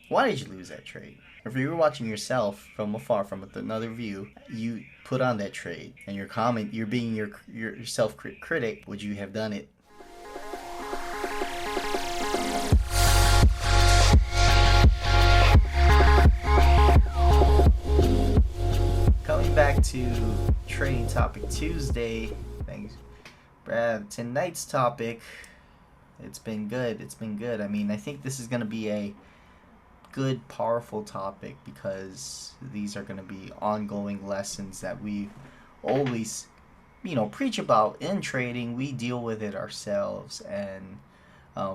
Why did you lose that trade? If you were watching yourself from afar, from another view, you put on that trade, and you're being your self critic. Would you have done it? Coming back to Trading Topic Tuesday. Thanks, Brad. Tonight's topic. It's been good. It's been good. I mean, I think this is gonna be a good, powerful topic because these are going to be ongoing lessons that we always, preach about in trading. We deal with it ourselves. And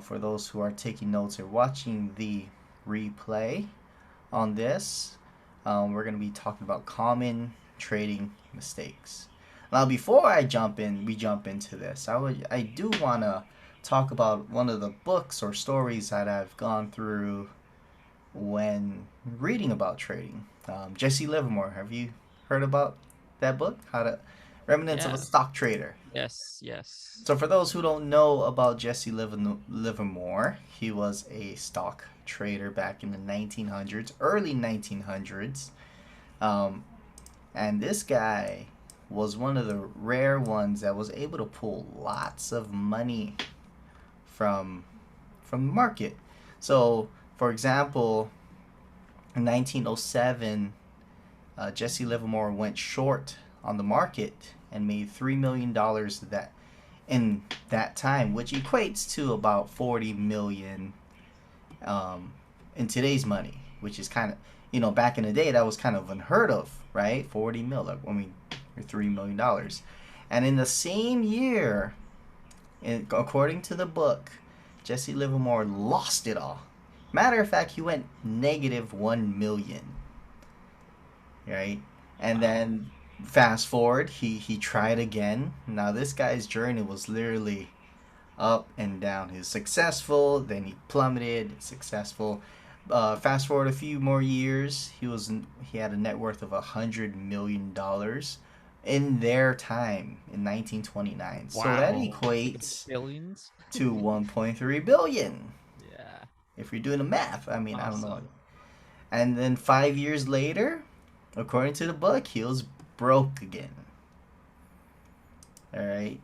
for those who are taking notes or watching the replay on this, we're going to be talking about common trading mistakes. Now, before we jump into this, I do want to talk about one of the books or stories that I've gone through when reading about trading. Jesse Livermore, have you heard about that book? How to Remnants of a Yeah. Stock Trader. Yes. Yes. So for those who don't know about Livermore, he was a stock trader back in the 1900s, early 1900s. Um, and this guy was one of the rare ones that was able to pull lots of money from from the market. So, for example, in 1907, Jesse Livermore went short on the market and made $3 million that in that time, which equates to about 40 million in today's money, which is kind of back in the day that was kind of unheard of, right? 40 mil, like, I mean, $3 million, and in the same year, according to the book, Jesse Livermore lost it all. Matter of fact, he went negative 1 million, right? And Wow. then fast forward, he tried again. Now this guy's journey was literally up and down. He was successful, then he plummeted. Successful. Fast forward a few more years, he had a net worth of $100 million in their time in 1929. So that Wow. equates Billions. to 1.3 billion Yeah. if you're doing the math. I mean, I don't know. Awesome. And then 5 years later, according to the book, he was broke again. All right.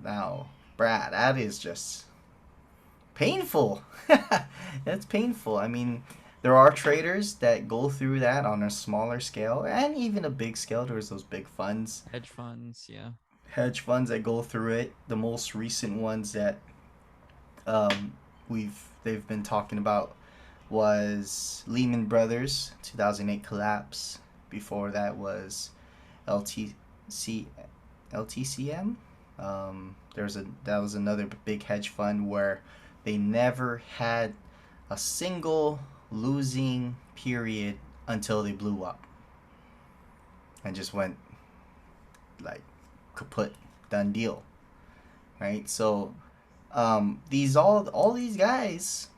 Now, Brad, that is just painful. That's painful. I mean, there are traders that go through that on a smaller scale and even a big scale. There's those big funds, Hedge funds. Yeah. hedge funds that go through it. The most recent ones that um, they've been talking about was Lehman Brothers 2008 collapse. Before that was LTC LTCM. That was another big hedge fund where they never had a single losing period until they blew up and just went like kaput, done deal, right? So these all these guys,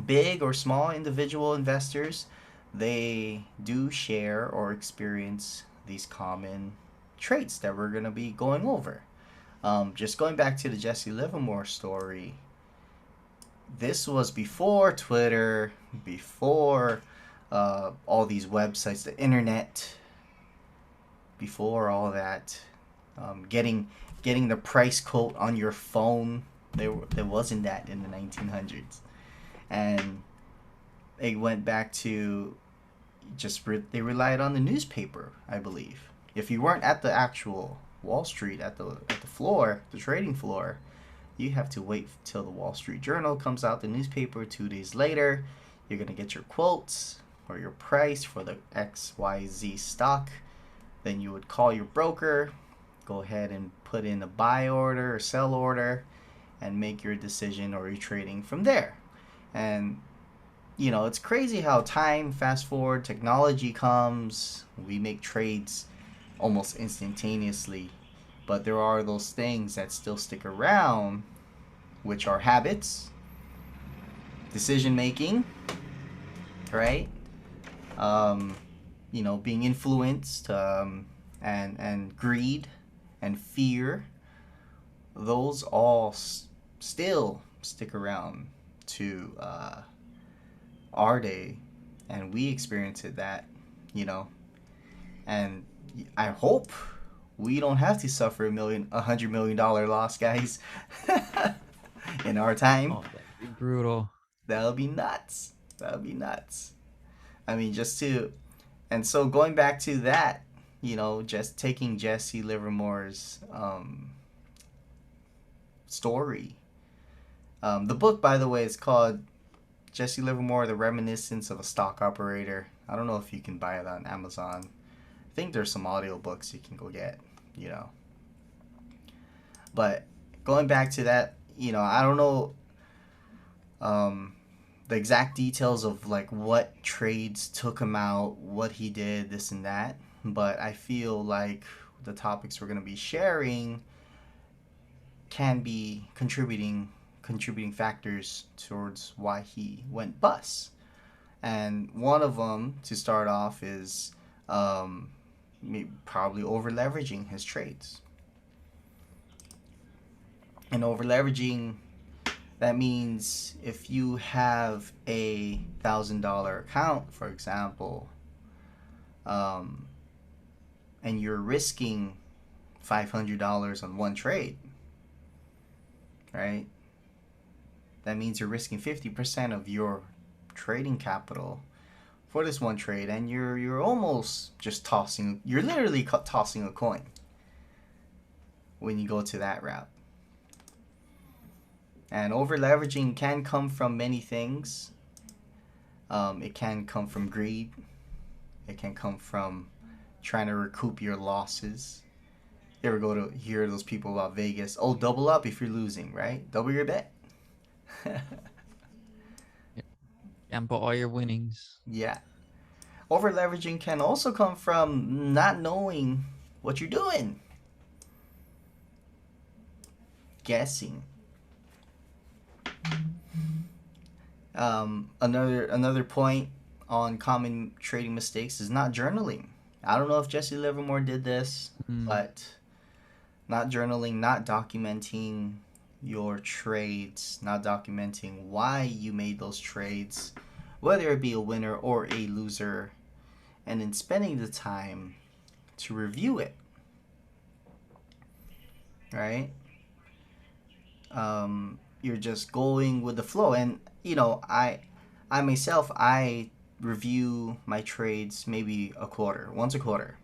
big or small individual investors, they do share or experience these common traits that we're going to be going over. Just going back to the Jesse Livermore story, this was before Twitter, before all these websites, the internet, before all that. Getting the price quote on your phone, there wasn't that in the 1900s, and they went back to they relied on the newspaper, I believe. If you weren't at the actual Wall Street at the floor, the trading floor, you have to wait till the Wall Street Journal comes out, the newspaper. 2 days later, you're gonna get your quotes or your price for the XYZ stock. Then you would call your broker, go ahead and put in a buy order or sell order, and make your decision or your trading from there. And it's crazy how time fast forward, technology comes, we make trades almost instantaneously. But there are those things that still stick around, which are habits, decision making, right? Um, being influenced, and greed and fear. Those all still stick around to our day, and we experienced that, you know, and I hope we don't have to suffer $100 million loss, guys, in our time. Oh, that'd be brutal. That'll be nuts. That'll be nuts. I mean, just to, and so going back to that, just taking Jesse Livermore's story. The book, by the way, is called Jesse Livermore: The Reminiscence of a Stock Operator. I don't know if you can buy it on Amazon. I think there's some audiobooks you can go get, you know. But going back to that, I don't know um, the exact details of like what trades took him out, what he did, this and that. But I feel like the topics we're going to be sharing can be contributing factors towards why he went bust. And one of them to start off is um, probably over leveraging his trades. And over leveraging, that means if you have $1,000 account, for example, um, and you're risking $500 on one trade, right? That means you're risking 50% of your trading capital for this one trade, and you're almost just tossing. You're literally tossing a coin when you go to that route. And over leveraging can come from many things. It can come from greed. It can come from trying to recoup your losses. You ever go to hear those people about Vegas? Oh, double up if you're losing, right? Double your bet. Yep. Gamble all your winnings. Yeah. Over leveraging can also come from not knowing what you're doing, guessing. Another point on common trading mistakes is not journaling. I don't know if Jesse Livermore did this, Mm. but not journaling, not documenting your trades, not documenting why you made those trades, whether it be a winner or a loser, and then spending the time to review it, right? You're just going with the flow, and I myself, I review my trades maybe once a quarter.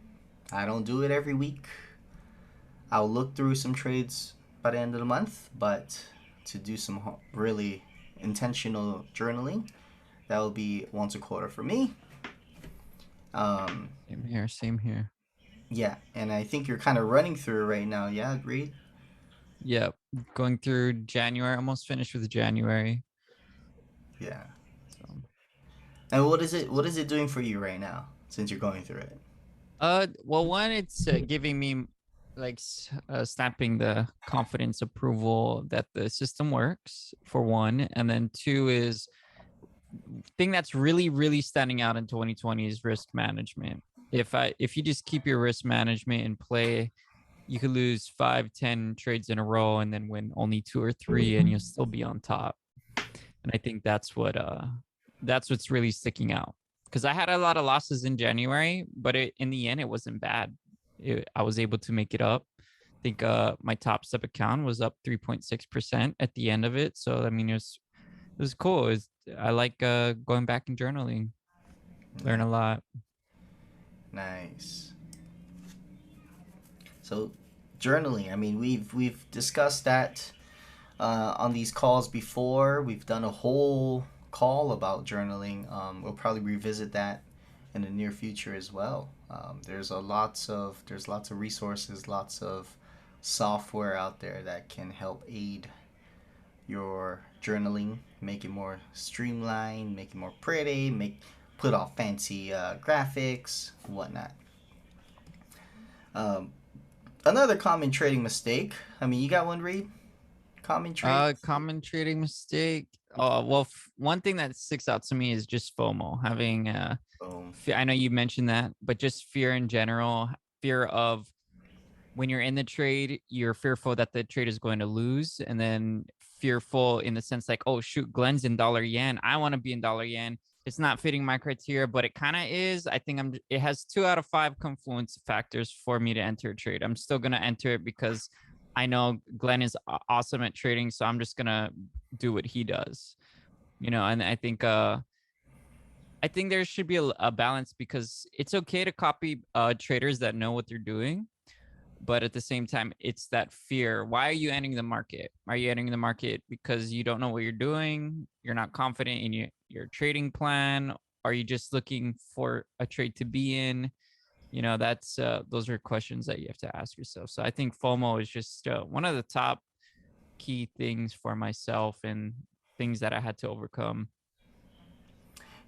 I don't do it every week. I'll look through some trades by the end of the month, but to do some really intentional journaling, that will be once a quarter for me. Um, Same here. Same here. yeah, and I think you're kind of running through it right now. Yeah, agreed. Yep. Going through January, almost finished with January. Yeah. So, And what is it doing for you right now since you're going through it? well, one, it's giving me like snapping the confidence approval that the system works for one, and then two is thing that's really really standing out in 2020 is risk management. If you just keep your risk management in play, you could lose 5, 10 trades in a row and then win only two or three and you'll still be on top. And I think that's what's really sticking out, because I had a lot of losses in January, but in the end it wasn't bad. I was able to make it up. I think my top step account was up 3.6% at the end of it. So I mean it was cool. I like going back and journaling. Learn a lot. Nice. So, journaling. I mean, we've discussed that on these calls before. We've done a whole call about journaling. We'll probably revisit that in the near future as well. There's lots of resources, lots of software out there that can help aid your journaling, make it more streamlined, make it more pretty, put off fancy graphics, whatnot. Um, Another common trading mistake. I mean, you got one, Reed? Common trading mistake? Common trading mistake. Oh, well, one thing that sticks out to me is just FOMO, having Boom. I know you mentioned that, but just fear in general, fear of when you're in the trade, you're fearful that the trade is going to lose, and then fearful in the sense like, oh shoot, Glenn's in dollar yen, I want to be in dollar yen. it's not fitting my criteria, but it kind of is. I think it has 2 out of 5 confluence factors for me to enter a trade. I'm still gonna enter it because I know Glenn is awesome at trading, so I'm just gonna do what he does. And I think there should be a balance, because it's okay to copy traders that know what they're doing, but at the same time, it's that fear. Why are you entering the market? Are you entering the market because you don't know what you're doing? You're not confident in your trading plan? Are you just looking for a trade to be in? That's those are questions that you have to ask yourself. So I think FOMO is just one of the top key things for myself, and things that I had to overcome.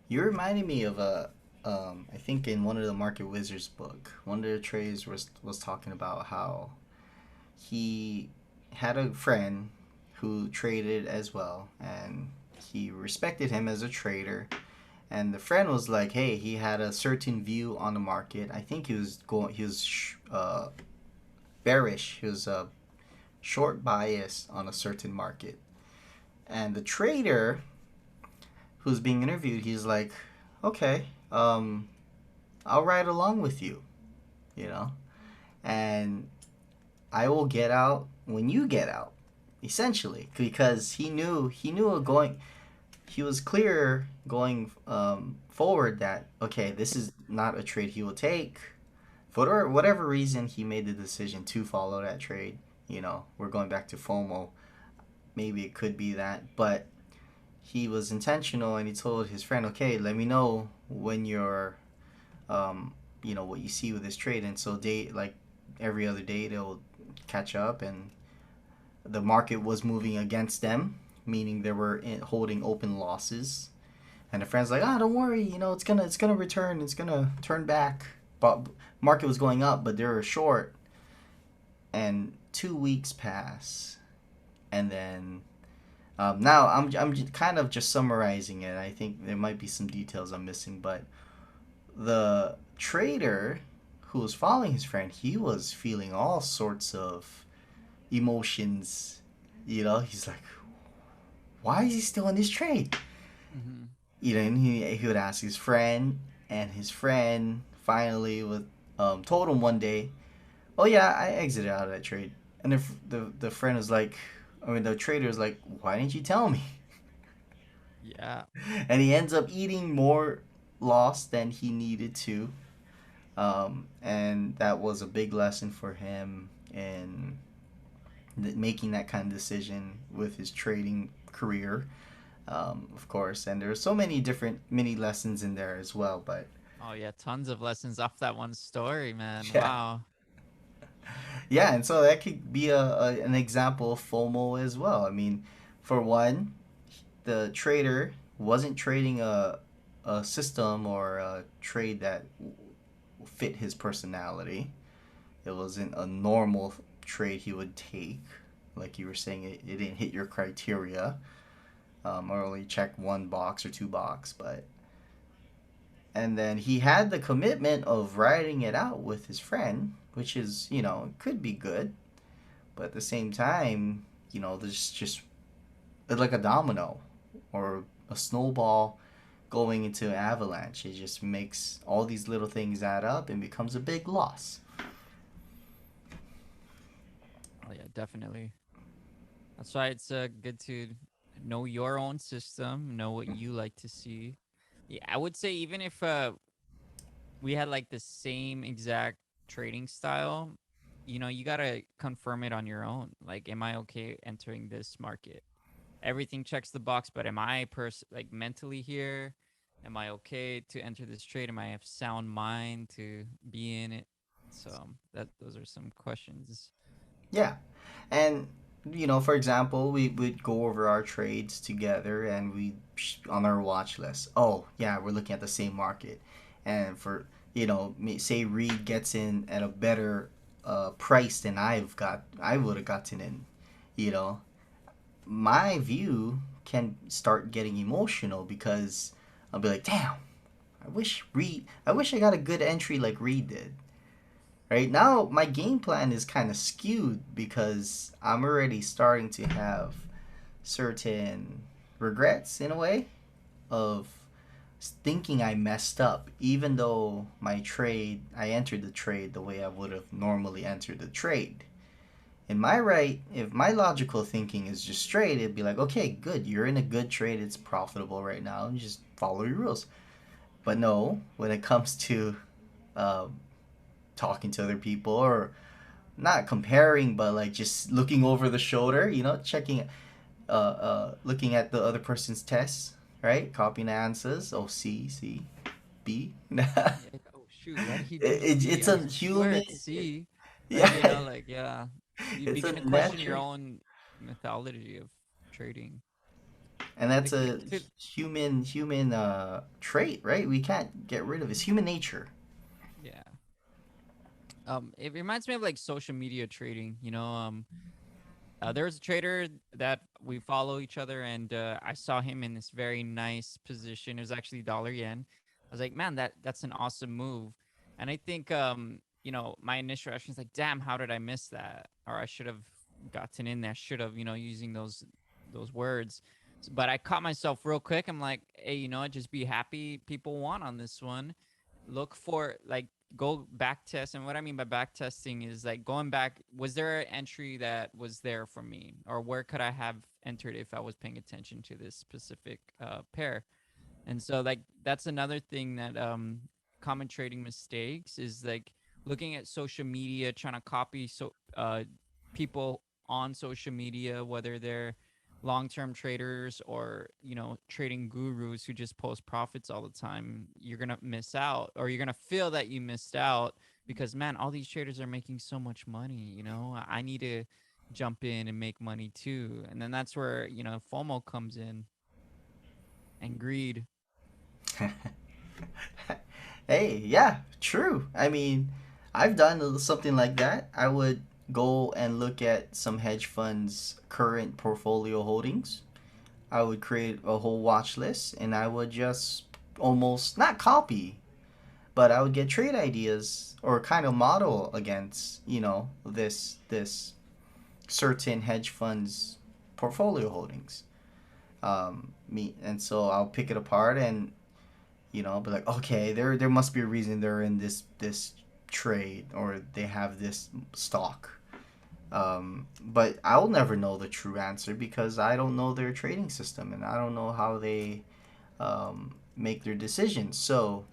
You reminded me of I think in one of the Market Wizards book, one of the traders was talking about how he had a friend who traded as well, and he respected him as a trader. And the friend was like, "Hey, he had a certain view on the market. I think he was bearish. He was short bias on a certain market." And the trader who's being interviewed, he's like, "Okay, I'll ride along with you, you know, and I will get out when you get out." Essentially, because he knew going, he was clear going forward that okay, this is not a trade he will take. For whatever reason, he made the decision to follow that trade. We're going back to FOMO. Maybe it could be that, but he was intentional, and he told his friend, "Okay, let me know when you're um, what you see with this trade." And so they, like, every other day they'll catch up, and the market was moving against them, meaning they were holding open losses. And the friend's like, "Ah, don't worry, it's gonna return, it's gonna turn back." But market was going up, but they were short. And 2 weeks pass, and then now I'm kind of just summarizing it. I think there might be some details I'm missing, but the trader who was following his friend, he was feeling all sorts of emotions. He's like, "Why is he still in this trade?" Mm-hmm. And he would ask his friend, and his friend finally told him one day, "Oh yeah, I exited out of that trade." And the friend was like, I mean, the trader was like, "Why didn't you tell me?" Yeah. And he ends up eating more loss than he needed to. And that was a big lesson for him in making that kind of decision with his trading career, of course. And there's so many different mini lessons in there as well. But Oh yeah, tons of lessons off that one story, man. yeah, Wow. yeah, and so that could be an example of FOMO as well. I mean, for one, the trader wasn't trading a system or a trade that fit his personality. It wasn't a normal trade he would take. Like you were saying, it didn't hit your criteria, or only check one box or two box. But and then he had the commitment of riding it out with his friend, which is, could be good. But at the same time, there's just like a domino or a snowball going into an avalanche. It just makes all these little things add up and becomes a big loss. Oh yeah, definitely. That's why it's good to know your own system, know what you like to see. Yeah, I would say even if we had like the same exact trading style, you gotta confirm it on your own. Like, am I okay entering this market? Everything checks the box, but am I like mentally here? Am I okay to enter this trade? Am I have sound mind to be in it? So that those are some questions. Yeah. And for example, we would go over our trades together, and we on our watch list. Oh, yeah, we're looking at the same market. And for, say Reed gets in at a better price than I would have gotten in, you know. My view can start getting emotional because I'll be like, "Damn, I wish I got a good entry like Reed did." Right now, my game plan is kind of skewed because I'm already starting to have certain regrets in a way of thinking I messed up, even though my trade, I entered the trade the way I would have normally entered the trade. In my right, if my logical thinking is just straight, it'd be like, okay, good, you're in a good trade, it's profitable right now, and just follow your rules. But no, when it comes to um, talking to other people, or not comparing, but like just looking over the shoulder, checking, looking at the other person's tests, right? Copying the answers. Oh, C, B. Yeah. Oh shoot, why did he do C? It's I a swear human. it's C. Like, Yeah, like yeah, you it's a begin to question your natural, own methodology of trading. and that's Like a to human trait, right? We can't get rid of. It's human nature. yeah. It reminds me of like social media trading. There's a trader that we follow each other, and I saw him in this very nice position. It was actually dollar yen. I was like, man, that's an awesome move. And I think my initial reaction is like, damn, how did I miss that? Or I should have gotten in there. Should have, using those words. But I caught myself real quick. I'm like, hey, just be happy. People won on this one. Look for like go back test. And what I mean by back testing is like going back, was there an entry that was there for me, or where could I have entered if I was paying attention to this specific pair? And so like that's another thing that common trading mistakes is like looking at social media, trying to copy people on social media, whether they're long-term traders or trading gurus who just post profits all the time. You're gonna miss out, or you're gonna feel that you missed out because man, all these traders are making so much money. I need to jump in and make money too. And then that's where FOMO comes in, and greed. Hey, yeah, true. I mean, I've done something like that. I would go and look at some hedge funds' current portfolio holdings. I would create a whole watch list, and I would just almost not copy, but I would get trade ideas or kind of model against, this certain hedge funds portfolio holdings. And so I'll pick it apart and be like, okay, there must be a reason they're in this trade or they have this stock. But I'll never know the true answer because I don't know their trading system and I don't know how they make their decisions. So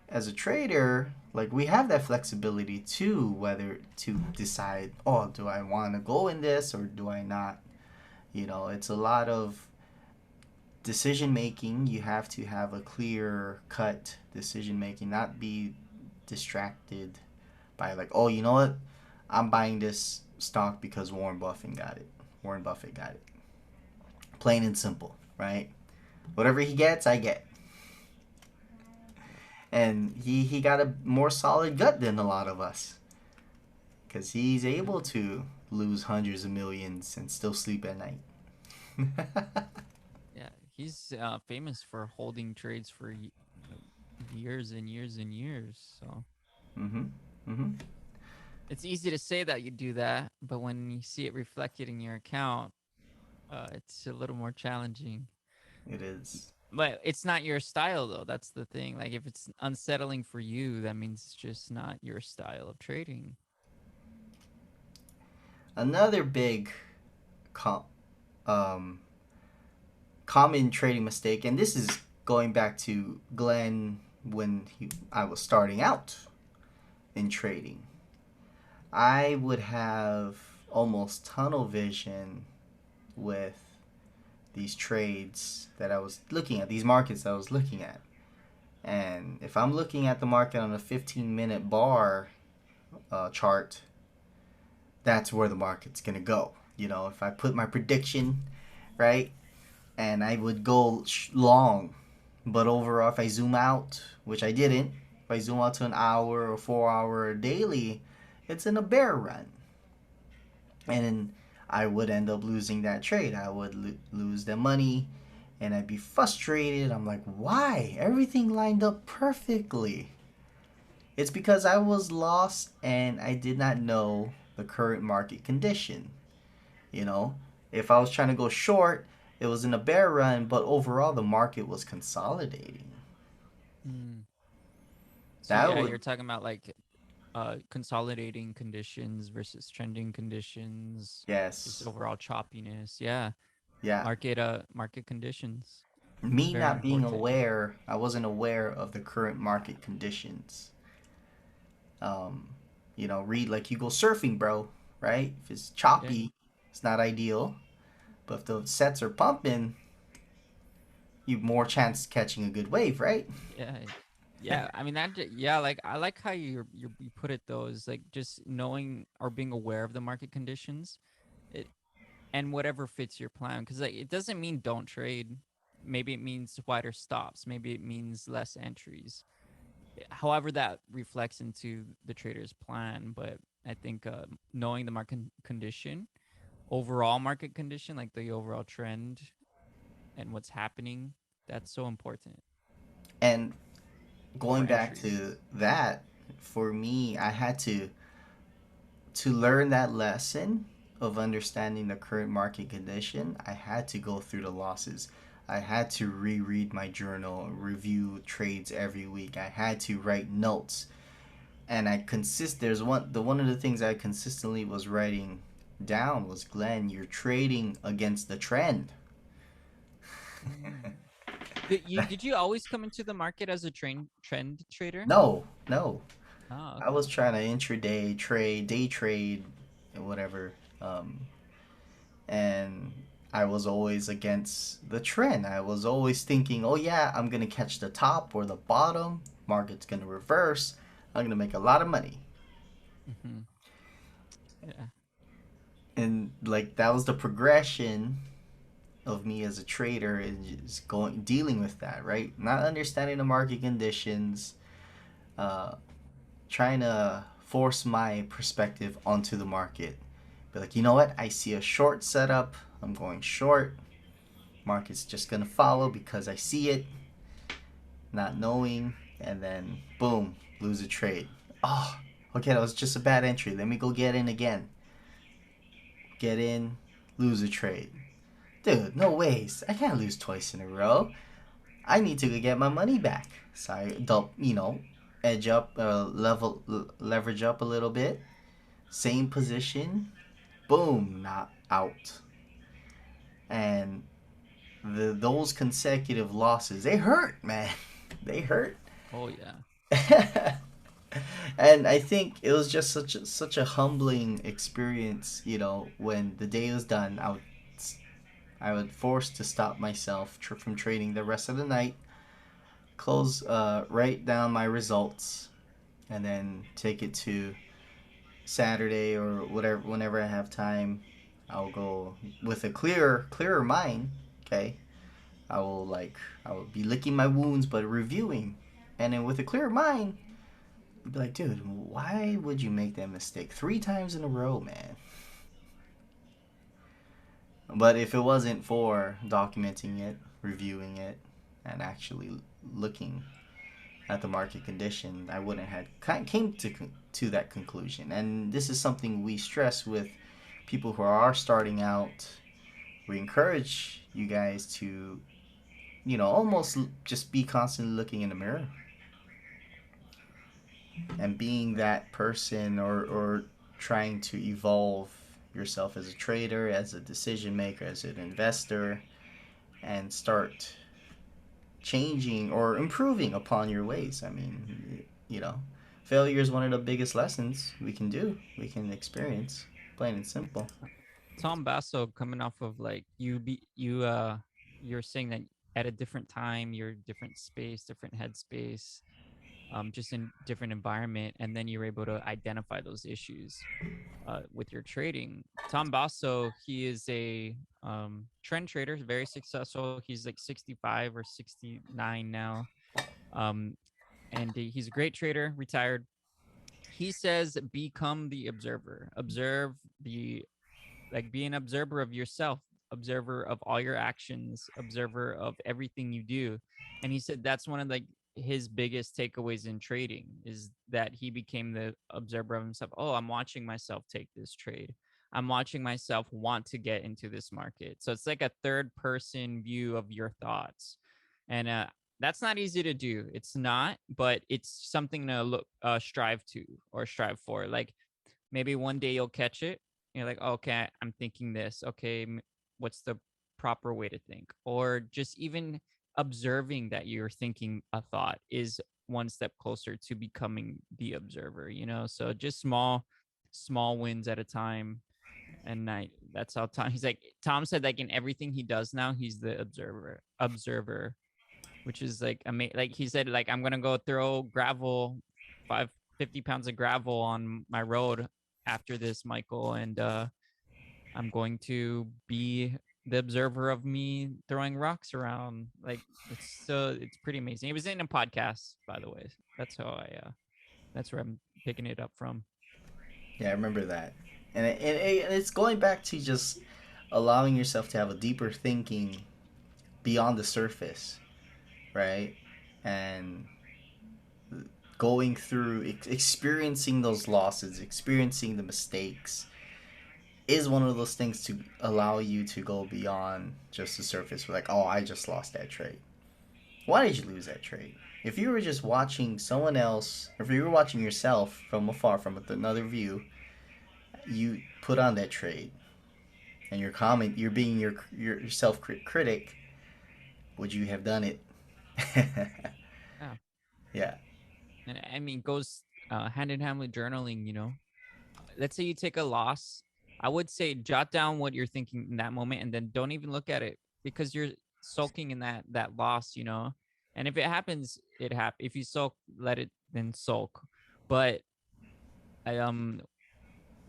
as a trader, like we have that flexibility too, whether to decide, oh, do I want to go in this or do I not? It's a lot of decision making. You have to have a clear cut decision making, not be distracted by like, oh, you know what? I'm buying this stock because Warren Buffett got it. Warren Buffett got it. Plain and simple, right? Whatever he gets, I get. Yep. And he got a more solid gut than a lot of us because he's able to lose hundreds of millions and still sleep at night. Yeah, he's famous for holding trades for years and years and years. So Mm-hmm. Mm-hmm. it's easy to say that you do that, but when you see it reflected in your account, it's a little more challenging. It is. But it's not your style, though. That's the thing. Like, if it's unsettling for you, that means it's just not your style of trading. Another big com- um, common trading mistake, and this is going back to Glenn when I was starting out in trading. I would have almost tunnel vision with these trades that I was looking at, these markets that I was looking at. And if I'm looking at the market on a 15-minute bar chart, that's where the market's going to go. If I put my prediction, right, and I would go long. But overall, if I zoom out, which I didn't, if I zoom out to an hour or 4 hour daily, it's in a bear run. And I would end up losing that trade. I would lose the money and I'd be frustrated. I'm like, why? Everything lined up perfectly. It's because I was lost and I did not know the current market condition. You know, if I was trying to go short, it was in a bear run, but overall the market was consolidating. So That yeah, would, you're talking about like consolidating conditions versus trending conditions, just yes. overall choppiness. Yeah. Yeah. Market conditions. Me Very not being important. aware, I wasn't aware of the current market conditions. Um, read like you go surfing, bro, right? If it's Yeah. choppy, it's not ideal. But if the sets are pumping, you have more chance catching a good wave, right? Yeah. Yeah, I mean yeah, like I like how you put it though, is like just knowing or being aware of the market conditions. It and whatever fits your plan, because like it doesn't mean don't trade. Maybe it means wider stops, maybe it means less entries, however that reflects into the trader's plan. But I think knowing the market condition, overall market condition, like the overall trend and what's happening, that's so important And for going back entries. to that, for me, I had to learn that lesson of understanding the current market condition. I had to go through the losses. I had to reread my journal, review trades every week. I had to write notes. And there's one of the things I consistently was writing down was, Glenn, you're trading against the trend. Mm. Did you always come into the market as a trend trader? No, no. Oh, I okay. was trying to intraday trade, day trade, and whatever. And I was always against the trend. I was always thinking, oh yeah, I'm gonna catch the top or the bottom. Market's gonna reverse. I'm gonna make a lot of money. Hmm. Yeah. And like that was the progression of me as a trader, and just going dealing with that, right? Not understanding the market conditions, uh, trying to force my perspective onto the market. Be like, you know what? I see a short setup. I'm going short. Market's just gonna follow because I see it, not knowing, and then boom, lose a trade. Oh, okay, that was just a bad entry. Let me go get in again. Get in, lose a trade. Dude, no ways. I can't lose twice in a row. I need to get my money back. So I edge up, leverage up a little bit. Same position. Boom, not out. And those consecutive losses, they hurt, man. They hurt. Oh yeah. And I think it was just such a humbling experience. When the day was done, I would force to stop myself from trading the rest of the night, close, write down my results, and then take it to Saturday or whatever, whenever I have time. I'll go with a clearer mind. Okay, I will be licking my wounds but reviewing, and then with a clear mind, you'd be like, dude, why would you make that mistake 3 times in a row, man? But if it wasn't for documenting it, reviewing it, and actually looking at the market condition, I wouldn't have came to that conclusion. And this is something we stress with people who are starting out. We encourage you guys to, almost just be constantly looking in the mirror and being that person, or trying to evolve yourself as a trader, as a decision maker, as an investor, and start changing or improving upon your ways. I mean, failure is one of the biggest lessons we can experience, plain and simple. Tom Basso, coming off of like you're saying that at a different time, you're different space, different headspace, just in different environment, and then you're able to identify those issues with your trading. Tom Basso, he is a trend trader, very successful. He's like 65 or 69 now, um, and he's a great trader, retired. He says, become the observer, observe the like be an observer of yourself, observer of all your actions, observer of everything you do. And he said that's one of like his biggest takeaways in trading, is that he became the observer of himself. Oh, I'm watching myself take this trade, I'm watching myself want to get into this market. So it's like a third person view of your thoughts. And that's not easy to do. It's not, but it's something to look strive to or strive for. Like maybe one day you'll catch it. You're like, okay, I'm thinking this. Okay, what's the proper way to think? Or just even observing that you're thinking a thought is one step closer to becoming the observer, you know? So just small wins at a time. And that's how Tom, he's like, Tom said, like in everything he does now, he's the observer, which is like like he said, like I'm gonna go throw gravel, 50 pounds of gravel on my road after this, Michael, and I'm going to be the observer of me throwing rocks around. Like it's pretty amazing. It was in a podcast, by the way. That's how that's where I'm picking it up from. Yeah, I remember that. And it's going back to just allowing yourself to have a deeper thinking beyond the surface, right? And going through experiencing those losses, experiencing the mistakes is one of those things to allow you to go beyond just the surface. Like, oh, I just lost that trade. Why did you lose that trade? If you were just watching someone else, or if you were watching yourself from afar, from another view, you put on that trade, and you're being your self critic. Would you have done it? Yeah, Yeah. and I mean, goes hand in hand with journaling. You know, let's say you take a loss. I would say jot down what you're thinking in that moment, and then don't even look at it because you're sulking in that loss. You know, and if it happens, it happens. If you sulk, let it then sulk. But I,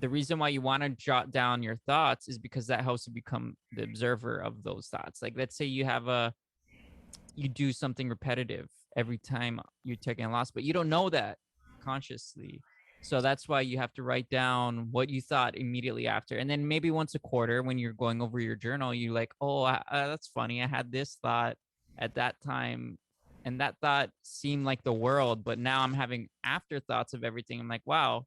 the reason why you want to jot down your thoughts is because that helps you become the observer of those thoughts. Like let's say you do something repetitive every time you're taking a loss, but you don't know that consciously. So that's why you have to write down what you thought immediately after. And then maybe once a quarter, when you're going over your journal, you like, oh, that's funny. I had this thought at that time. And that thought seemed like the world, but now I'm having afterthoughts of everything. I'm like, wow,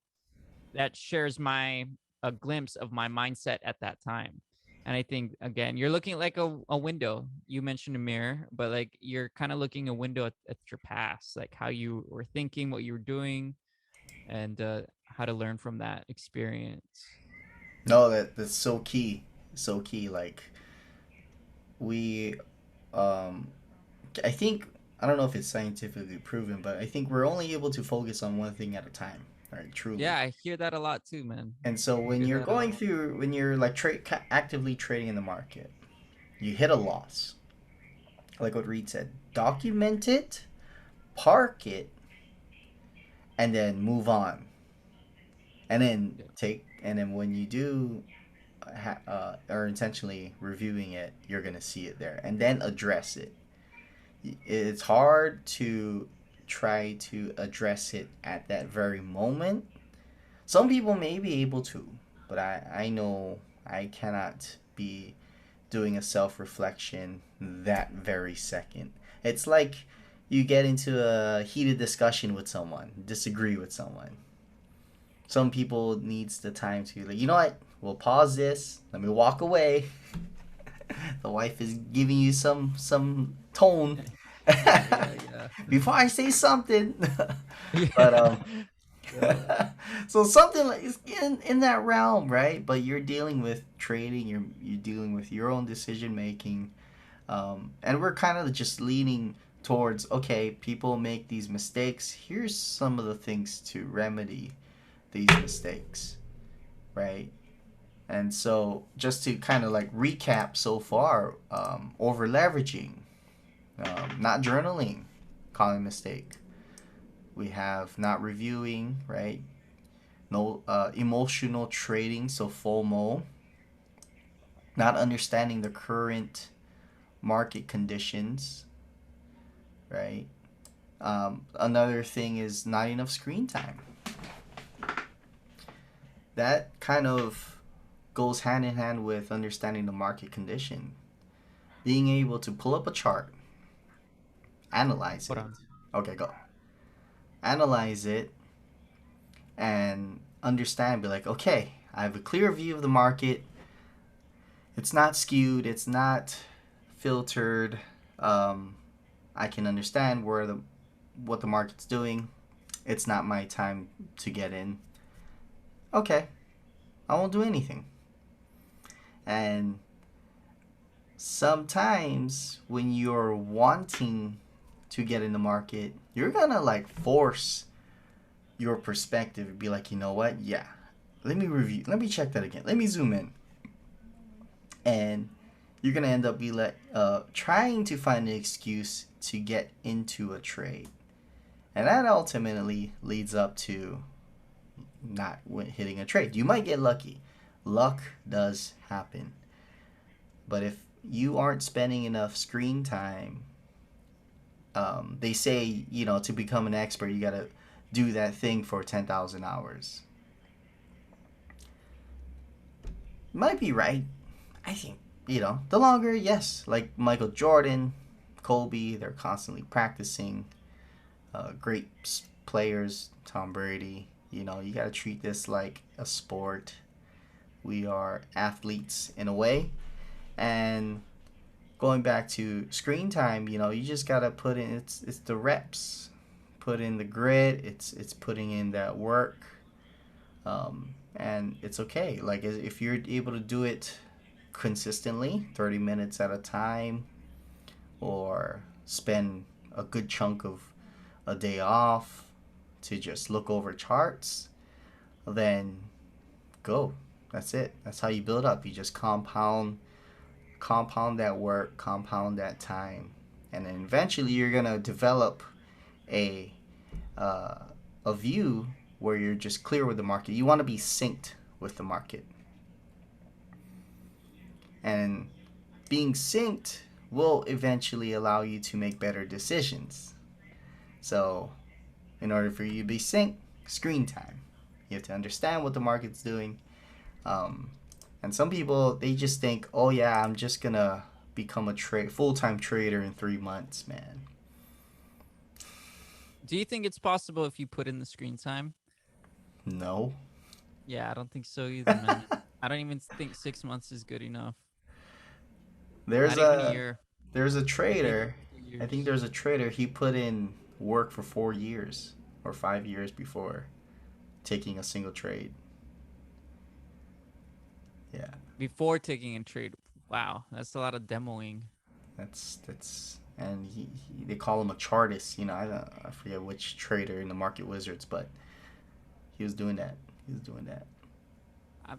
that shares my a glimpse of my mindset at that time. And I think again, you're looking like a window. You mentioned a mirror, but like you're kind of looking a window at your past, like how you were thinking, what you were doing, and how to learn from that experience. No, that's so key. So key. Like we, um, I think I don't know if it's scientifically proven, but I think we're only able to focus on one thing at a time. Right? Truly. Yeah, I hear that a lot too, man. And so I hear that a lot. when you're like actively trading in the market, you hit a loss. Like what Reed said, document it, park it, and then move on. Yeah. And then when you do are intentionally reviewing it, you're gonna see it there, and then address it. It's hard to try to address it at that very moment. Some people may be able to, but I know I cannot be doing a self reflection that very second. It's like you get into a heated discussion with someone, disagree with someone. Some people needs the time to like, you know what? We'll pause this. Let me walk away. The wife is giving you some tone Yeah, yeah, yeah. before I say something. But Yeah. Yeah. so something like in that realm, right? But you're dealing with trading. You're dealing with your own decision making, and we're kind of just leaning towards okay, people make these mistakes. Here's some of the things to remedy these mistakes, right? And so, just to kind of like recap so far, over leveraging, not journaling, common mistake. We have not reviewing, right? No emotional trading, so Fomo, not understanding the current market conditions, right? Another thing is not enough screen time. That kind of goes hand in hand with understanding the market condition. Being able to pull up a chart, analyze Hold it. on. Okay, go. Analyze it and understand, be like, okay, I have a clear view of the market. It's not skewed, it's not filtered. Um, I can understand where the what the market's doing. It's not my time to get in. Okay, I won't do anything. And sometimes when you're wanting to get in the market, you're gonna like force your perspective and be like, you know what? Yeah, let me review. Let me check that again. Let me zoom in, and you're gonna end up be like trying to find an excuse to get into a trade, and that ultimately leads up to not hitting a trade. You might get lucky. Luck does happen, but if you aren't spending enough screen time, they say to become an expert, you gotta do that thing for 10,000 hours. Might be right. I think the longer, yes, like Michael Jordan, Kobe, they're constantly practicing. Great players, Tom Brady. You got to treat this like a sport. We are athletes in a way. And going back to screen time, you just got to put in it's the reps. Put in the grit. It's putting in that work. And it's okay. Like if you're able to do it consistently, 30 minutes at a time, or spend a good chunk of a day off to just look over charts, then go. That's it. That's how you build up. You just compound that work, compound that time, and then eventually you're gonna develop a uh, a view where you're just clear with the market. You want to be synced with the market, and being synced will eventually allow you to make better decisions. So, in order for you to be synced, screen time. You have to understand what the market's doing. Um, and some people, they just think, oh yeah, I'm just gonna become a full-time trader in 3 months, man. Do you think it's possible if you put in the screen time? No. Yeah, I don't think so either, man. I don't even think 6 months is good enough. there's Not even a a year. there's a Maybe trader. 2 years. I think there's a trader. He put in work for 4 years or 5 years before taking a single trade. Yeah, Before taking a trade. Wow, that's a lot of demoing. that's and they call him a chartist. I forget which trader in the market wizards, but he was doing that. He was doing that. I,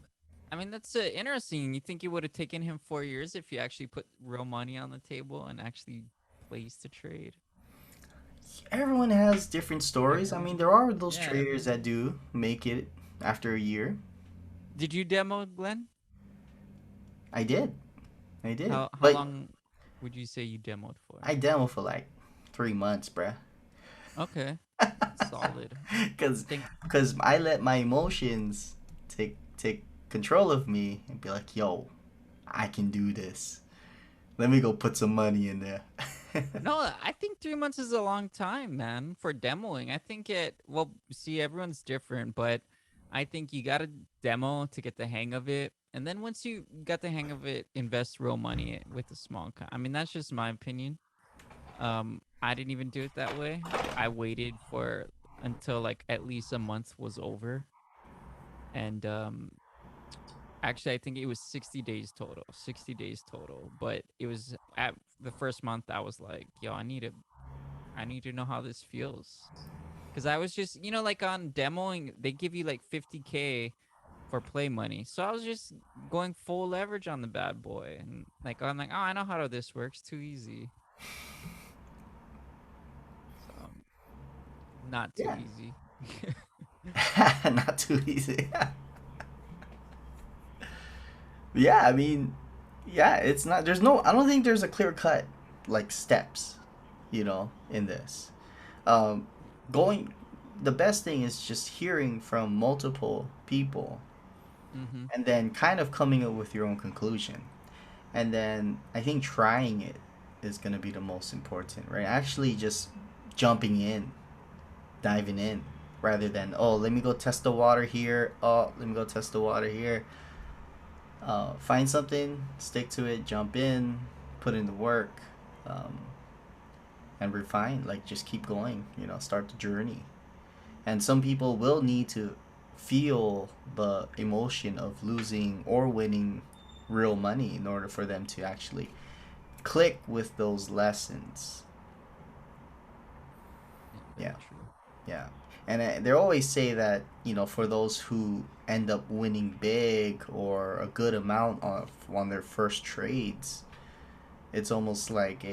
I mean, that's interesting. You think it would have taken him 4 years if you actually put real money on the table and actually placed a trade? Everyone has different stories. I Everyone? mean, there are those Yeah, traders everyone. that do make it after a year. Did you demo, Glenn? I did. I did. How But long would you say you demoed for? I demo for like 3 months, bruh. Okay, that's solid. Cause, Think cause I let my emotions take control of me and be like, yo, I can do this. Let me go put some money in there. No, I think 3 months is a long time, man, for demoing. I think well, see, everyone's different, but I think you got to demo to get the hang of it. And then once you got the hang of it, invest real money with a small, I mean, that's just my opinion. I didn't even do it that way. I waited for until like at least a month was over. And actually, I think it was 60 days total. 60 days total, but it was at the first month I was like, yo, I need to know how this feels. Cause I was just, like on demoing, they give you like 50K for play money. So I was just going full leverage on the bad boy. And like, I'm like, oh, I know how this works. Too easy. So not too Yeah. easy. Not too easy. Yeah, I mean, yeah, it's not. There's no. I don't think there's a clear cut like steps, in this. Um, going. The best thing is just hearing from multiple people Mm-hmm. and then kind of coming up with your own conclusion. And then I think trying it is going to be the most important, right? Actually, just jumping in, diving in, rather than, oh, let me go test the water here. Oh, let me go test the water here. Find something, stick to it, jump in, put in the work, um, and refine. Like just keep going. Start the journey. And some people will need to feel the emotion of losing or winning real money in order for them to actually click with those lessons. Yeah, Yeah, very true. yeah. And they always say that, for those who end up winning big or a good amount on their first trades, it's almost like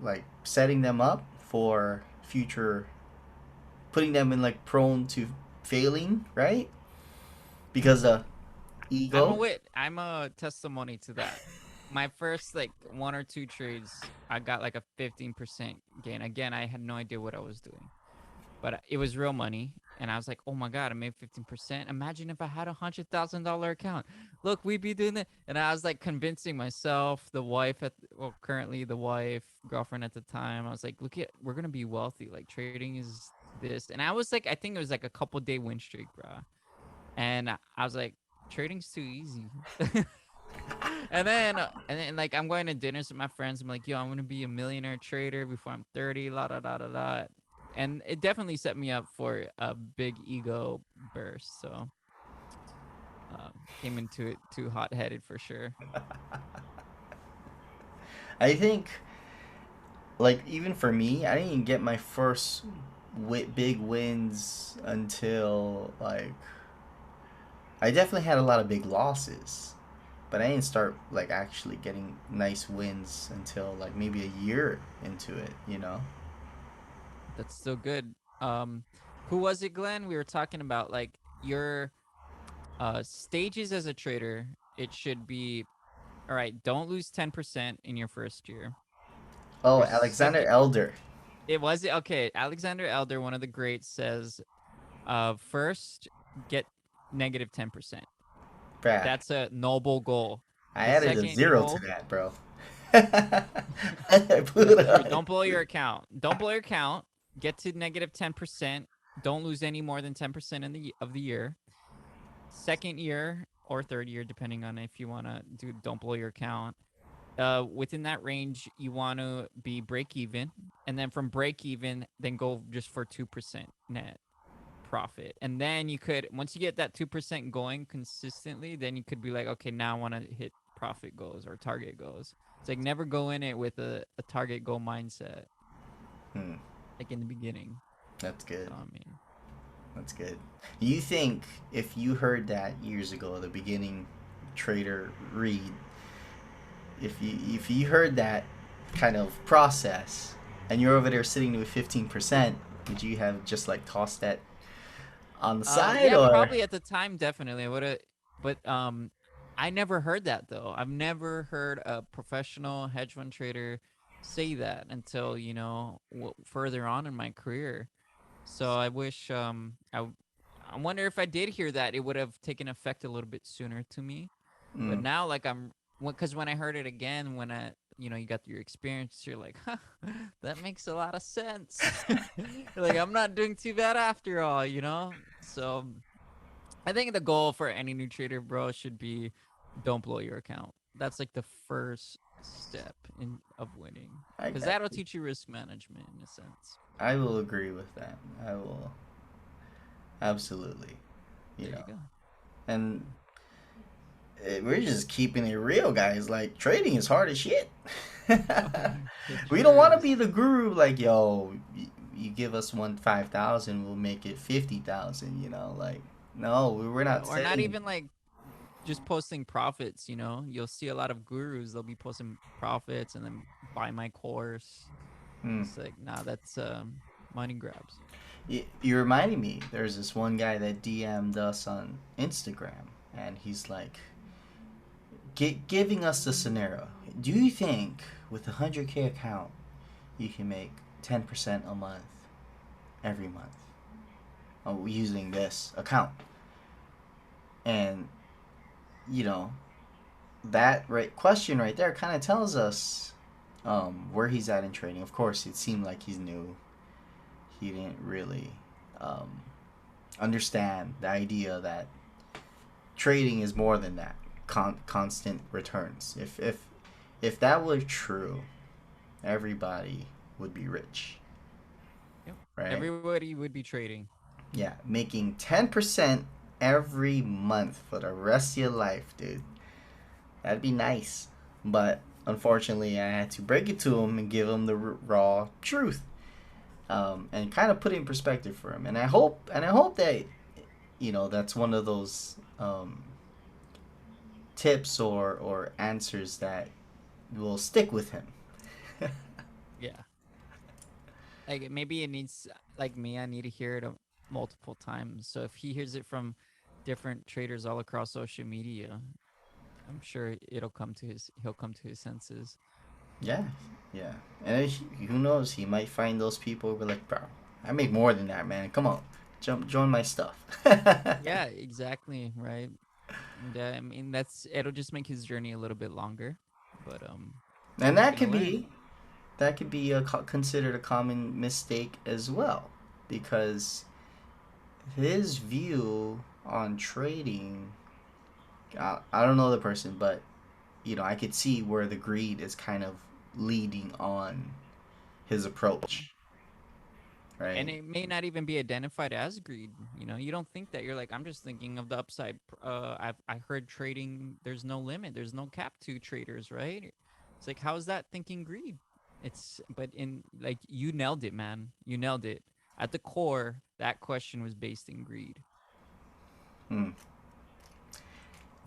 like setting them up for future, putting them in like prone to failing, right? Because I'm a ego. wit. I'm a testimony to that. My first like one or two trades, I got like a 15% gain. Again, I had no idea what I was doing, but it was real money, and I was like, "Oh my god, I made 15%. Imagine if I had $100,000 account. Look, we'd be doing it." And I was like convincing myself, the wife well, currently the wife, girlfriend at the time. I was like, "Look at, we're gonna be wealthy. Like trading is this." And I was like, I think it was like a couple day win streak, bro. And I was like, trading's too easy. And then like I'm going to dinners with my friends. I'm like, yo, I'm gonna be a millionaire trader before I'm 30. La da da da da. And it definitely set me up for a big ego burst. So came into it too hot headed for sure. I think, like, even for me, I didn't even get my first big wins until, like, I definitely had a lot of big losses. But I didn't start, like, actually getting nice wins until, like, maybe a year into it. That's still good. Who was it, Glenn? We were talking about like your stages as a trader. It should be all right. Don't lose 10% in your first year. Oh, Your Alexander second, Elder. it was okay. Alexander Elder, one of the greats, says, first get negative 10%. Bruh. That's a noble goal. I The added a second zero to goal, that, bro. I put that's true. a, Don't blow your account. Don't blow your account. Get to negative 10%. Don't lose any more than 10% in the year. Second year or third year, depending on if you want to do don't blow your account. Within that range, you want to be break even, and then from break even, then go just for 2% net profit. And then you could, once you get that 2% going consistently, then you could be like, okay, now I want to hit profit goals or target goals. It's like never go in it with a target goal mindset, hmm, like in the beginning. that's good. So I mean, That's good. You think if you heard that years ago, the beginning trader read, if you heard that kind of process, and you're over there sitting with 15%, would you have just like tossed that on the side, yeah, or? probably at the time, definitely I would have, but I never heard that though. I've never heard a professional hedge fund trader say that until further on in my career. So I wish I wonder if I did hear that, it would have taken effect a little bit sooner to me. But Mm, now, like because when I heard it again, when you got your experience, you're like, huh, that makes a lot of sense. Like I'm not doing too bad after all. So I think the goal for any new trader, bro, should be don't blow your account. That's like the first step in of winning, I because got that'll you. teach you risk management in a sense. I will agree with that. I will absolutely. You There you know, go. and we're just keeping it real, guys. Like trading is hard as shit. It We sure don't want to is. be the guru. Like, yo, you give us 5,000, we'll make it 50,000. Like, no, we're Yeah, not or not setting. even like just posting profits. You'll see a lot of gurus. They'll be posting profits and then buy my course. Hmm. It's like, nah, that's money grabs. You reminded me. There's this one guy that DM'd us on Instagram, and he's like, giving us the scenario. Do you think with a 100K account you can make 10% a month every month using this account? And you know that question right there kind of tells us where he's at in trading. Of course, it seemed like he's new. He didn't really um, understand the idea that trading is more than that constant returns. If that were true, everybody would be rich, Yep. right? Everybody would be trading. Yeah, making 10% every month for the rest of your life, dude. That'd be nice. But unfortunately, I had to break it to him and give him the raw truth, and kind of put it in perspective for him. And I hope that that's one of those tips or answers that will stick with him. Yeah. Like maybe it needs like me, I need to hear it multiple times. So if he hears it from different traders all across social media, I'm sure he'll come to his senses. Yeah, yeah. And who knows? He might find those people who be like, bro, I make more than that, man. Come on, join my stuff. Yeah, exactly, right? And, I mean it'll just make his journey a little bit longer, but And he's that gonna could learn. be considered a common mistake as well, because his view on trading, I don't know the person, but I could see where the greed is kind of leading on his approach, And right? it may not even be identified as greed. You don't think that. You're like, I'm just thinking of the upside. I heard trading, there's no limit, there's no cap to traders, right? It's like, how is that thinking greed? It's but in like you nailed it, man. You nailed it. At the core, that question was based in greed. Hmm.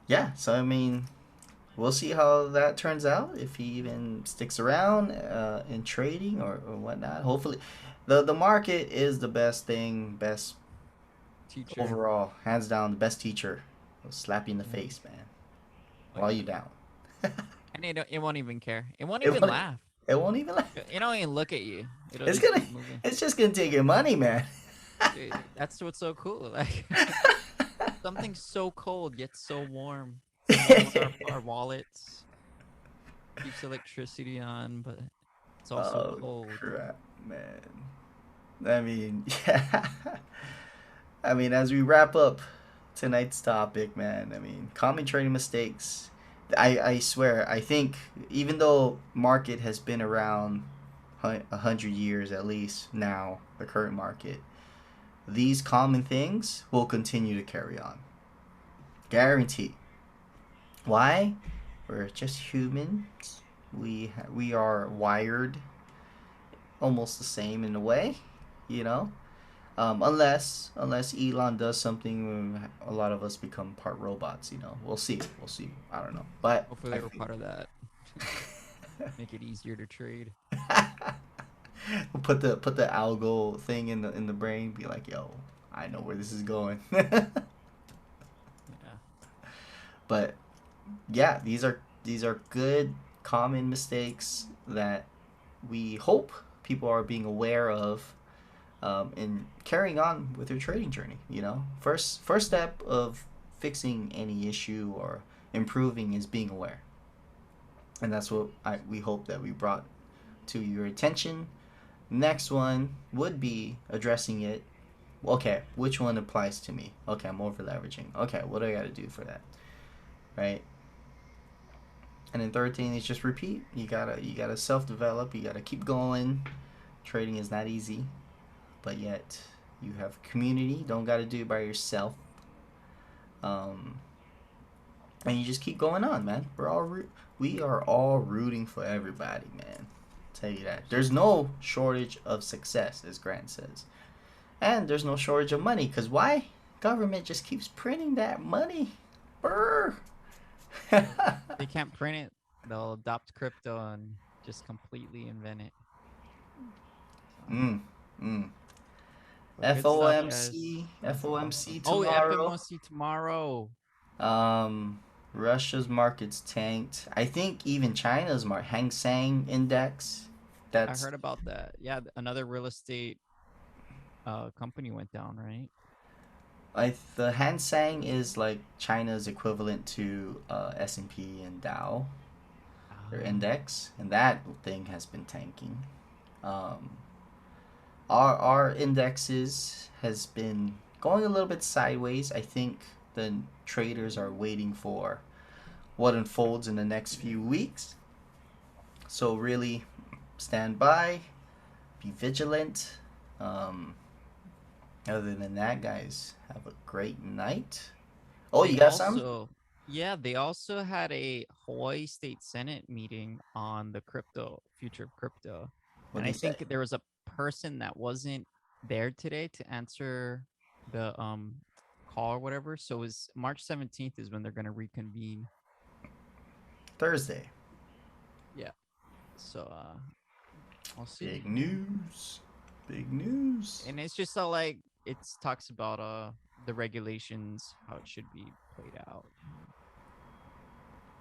Yeah, so I mean, we'll see how that turns out, if he even sticks around in trading or whatnot. Hopefully, the market is the best thing, best Teacher. overall, hands down, the best teacher. Will slap you in the Yeah. face, man, Oh while yeah. you down. And it won't even care. It won't it even won't. laugh. It won't even. It don't even look at you. It'll It's just gonna. keep moving. It's just gonna take your money, man. Dude, that's what's so cool. Like something so cold gets so warm, along with our wallets. Keeps electricity on, but it's also Oh cold. crap, man. I mean, yeah. I mean, as we wrap up tonight's topic, man, I mean, common trading mistakes. I swear, I think even though market has been around 100 years at least now, the current market, these common things will continue to carry on. Guarantee. Why? We're just humans. We are wired almost the same in a way, you know. Unless Elon does something, a lot of us become part robots. We'll see. We'll see. I don't know, but Hopefully, I they were think part of that. Make it easier to trade. we'll put the algo thing in the brain. Be like, yo, I know where this is going. Yeah. But yeah, these are good common mistakes that we hope people are being aware of, in carrying on with their trading journey. First step of fixing any issue or improving is being aware, and that's what we hope that we brought to your attention. Next one would be addressing it. Okay, which one applies to me? Okay, I'm over leveraging. Okay, what do I got to do for that? Right. And then third thing is just repeat. You gotta self develop. You gotta keep going. Trading is not easy, but yet you have community. Don't gotta do it by yourself. Um, and you just keep going on, man. We are all rooting for everybody, man. I'll tell you that. There's no shortage of success, as Grant says, and there's no shortage of money. Cause why? Government just keeps printing that money. Brr. They can't print it. They'll adopt crypto and just completely invent it. So, mm, mm. but good stuff, guys. FOMC, That's FOMC awesome. Oh, tomorrow. FMOC tomorrow. Um, Russia's market's tanked. I think even China's Hang Seng index. I That's heard about that. Yeah, another real estate company went down, right? the Hang Seng is like China's equivalent to S&P and Dow, their Ah, index, and that thing has been tanking. Um, our indexes has been going a little bit sideways. I think the traders are waiting for what unfolds in the next few weeks. So really, stand by, be vigilant. Um, Other than that, guys, have a great night. Oh, They you got some? also, yeah, they also had a Hawaii State Senate meeting on the crypto future of crypto, What and do I you say? think there was a person that wasn't there today to answer the call or whatever. So it was March 17th is when they're gonna reconvene. Thursday. Yeah. So we'll see. Big Yeah. news. Big news. And it's just like it talks about the regulations, how it should be played out.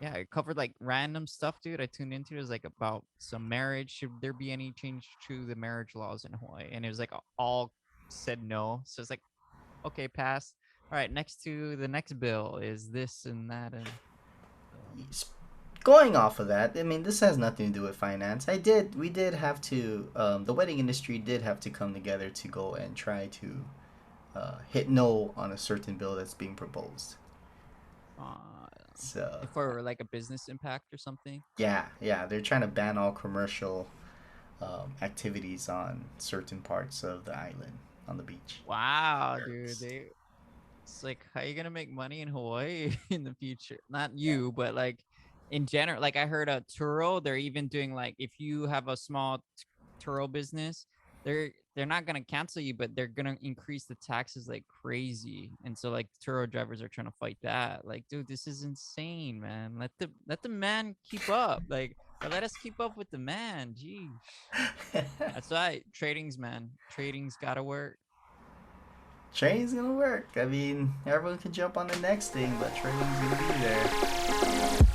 Yeah, it covered like random stuff, dude. I tuned into it. It was like about some marriage. Should there be any change to the marriage laws in Hawaii? And it was like all said no. So it's like, okay, pass. All right, next to the next bill is this and that, and so Going off of that, I mean, this has nothing to do with finance. We did have to, the wedding industry did have to come together to go and try to hit no on a certain bill that's being proposed. uh, So, for like a business impact or something. yeah, they're trying to ban all commercial activities on certain parts of the island on the beach. Wow, dude, they it's like how you gonna make money in Hawaii in the future? Not Yeah. you, but like in general. Like I heard Turo, they're even doing like if you have a small Turo business, they're not gonna cancel you, but they're gonna increase the taxes like crazy. And so like Turo drivers are trying to fight that. Like, dude, this is insane, man. Let the man keep up. Like, or let us keep up with the man. Geez. That's why trading's man. Trading's gotta work. Training's gonna work. I mean, everyone can jump on the next thing, but training's gonna be there.